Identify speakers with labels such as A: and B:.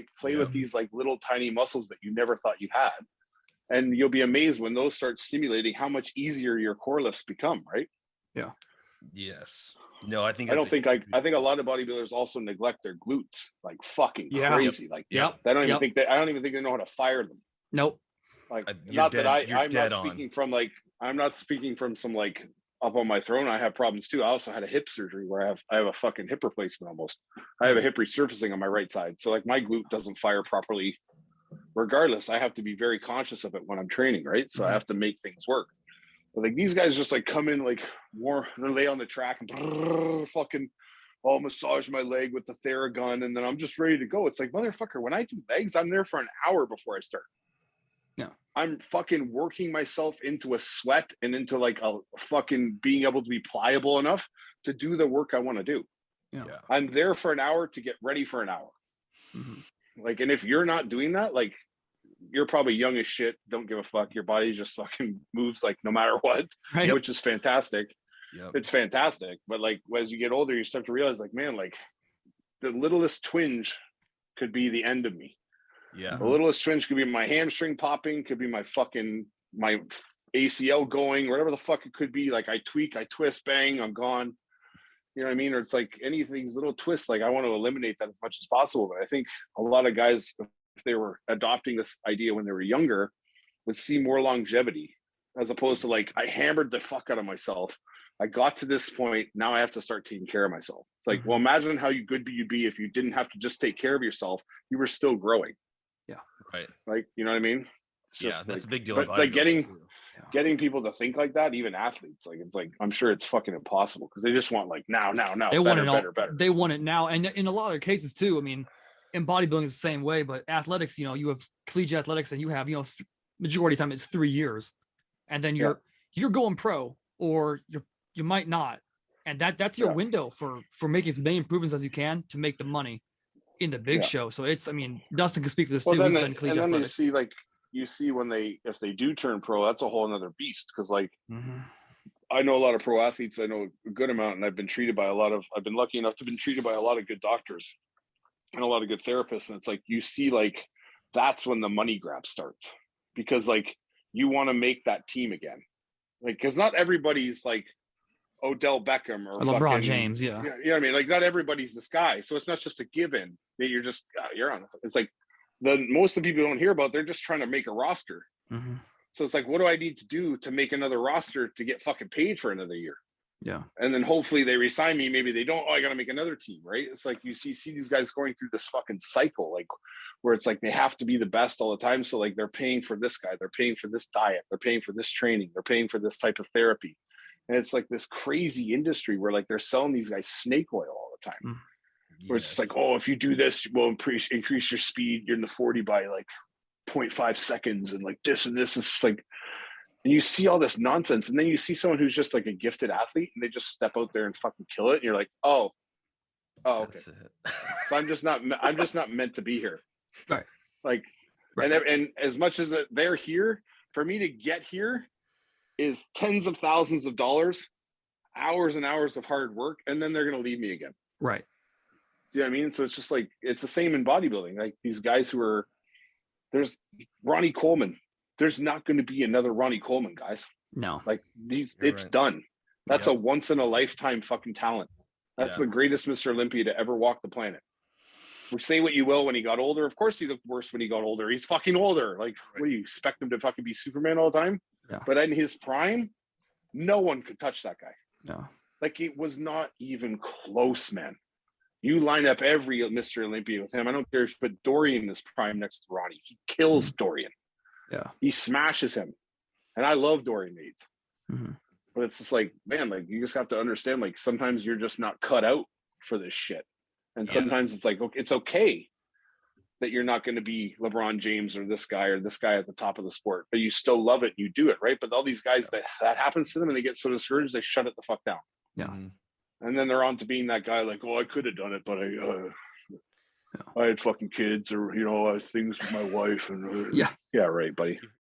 A: like play with these like little tiny muscles that you never thought you had. And you'll be amazed when those start stimulating how much easier your core lifts become, right?
B: Yeah.
C: Yes. No, I think
A: I think a lot of bodybuilders also neglect their glutes like fucking crazy. Like I don't even think they know how to fire them.
B: Nope.
A: Like I'm not speaking from some like up on my throne. I have problems too. I also had a hip surgery where I have a fucking hip replacement almost. I have a hip resurfacing on my right side. So like my glute doesn't fire properly. Regardless, I have to be very conscious of it when I'm training, right? So I have to make things work. But like these guys just like come in like more, they lay on the track and fucking I'll massage my leg with the Theragun and then I'm just ready to go. It's like, motherfucker, when I do legs, I'm there for an hour before I start.
B: Yeah.
A: I'm fucking working myself into a sweat and into like a fucking being able to be pliable enough to do the work I want to do.
B: Yeah.
A: I'm there for an hour to get ready for an hour. Like, and if you're not doing that, like you're probably young as shit, don't give a fuck. Your body just fucking moves like no matter what, which is fantastic. It's fantastic. But like as you get older, you start to realize like, man, like the littlest twinge could be the end of me.
C: Yeah.
A: The littlest twinge could be my hamstring popping, could be my ACL going, whatever the fuck it could be. Like I tweak, I twist, bang, I'm gone. You know what I mean? Or it's like any of these little twists, like I want to eliminate that as much as possible. But I think a lot of guys, if they were adopting this idea when they were younger, would see more longevity as opposed to like, I hammered the fuck out of myself. I got to this point. Now I have to start taking care of myself. It's like, well, imagine how you'd be if you didn't have to just take care of yourself. You were still growing.
C: Yeah. Right.
A: Like, you know what I mean? It's
C: just that's
A: like,
C: a big deal.
A: But like getting people to think like that, even athletes, like it's like I'm sure it's fucking impossible because they just want like now. They want it better.
B: They want it now, and in a lot of their cases too. I mean, in bodybuilding is the same way, but athletics, you know, you have collegiate athletics, and you have majority of the time it's 3 years, and then you're going pro, or you might not, and that's your window for making as many improvements as you can to make the money in the big show. So it's, I mean, Dustin can speak for this too. He's been collegiate athletics.
A: You see when if they do turn pro, that's a whole another beast. Cause like, I know a lot of pro athletes, I know a good amount, and I've been lucky enough to be treated by a lot of good doctors and a lot of good therapists. And it's like, you see, like, that's when the money grab starts because like, you want to make that team again. Like, cause not everybody's like Odell Beckham or
B: LeBron James.
A: You know what I mean? Like not everybody's this guy. So it's not just a given that you're just, you're on. It's like, most of the people don't hear about, they're just trying to make a roster. So it's like, what do I need to do to make another roster to get fucking paid for another year?
B: Yeah.
A: And then hopefully they resign me. Maybe they don't. Oh, I got to make another team, right? It's like you see these guys going through this fucking cycle, like where it's like they have to be the best all the time. So like they're paying for this guy, they're paying for this diet, they're paying for this training, they're paying for this type of therapy. And it's like this crazy industry where like they're selling these guys snake oil all the time. Where it's just like, oh, if you do this, we'll increase your speed. You're in the 40 by like 0.5 seconds and like this and this. It's just like, and you see all this nonsense. And then you see someone who's just like a gifted athlete and they just step out there and fucking kill it. And you're like, oh, okay. So I'm just not meant to be here.
B: Right.
A: Like, and as much as they're here, for me to get here is tens of thousands of dollars, hours and hours of hard work. And then they're going to leave me again.
B: Right.
A: You know what I mean? So it's just like, it's the same in bodybuilding. Like these guys there's Ronnie Coleman. There's not going to be another Ronnie Coleman, guys.
B: No.
A: Like it's done. That's a once in a lifetime fucking talent. That's the greatest Mr. Olympia to ever walk the planet. Say what you will when he got older. Of course he looked worse when he got older. He's fucking older. Like, what do you expect him to fucking be Superman all the time?
B: Yeah.
A: But in his prime, no one could touch that guy.
B: No.
A: Like it was not even close, man. You line up every Mr. Olympia with him. I don't care if you put Dorian in his prime next to Ronnie. He kills Dorian.
B: Yeah.
A: He smashes him. And I love Dorian Yates. But it's just like, man, like you just have to understand, like sometimes you're just not cut out for this shit. And sometimes it's like, okay, it's okay that you're not going to be LeBron James or this guy at the top of the sport, but you still love it. You do it, right? But all these guys that happens to them and they get so discouraged, they shut it the fuck down.
B: Yeah.
A: And then they're on to being that guy like, oh, I could have done it, but I had fucking kids or, things with my wife. And yeah, right, buddy.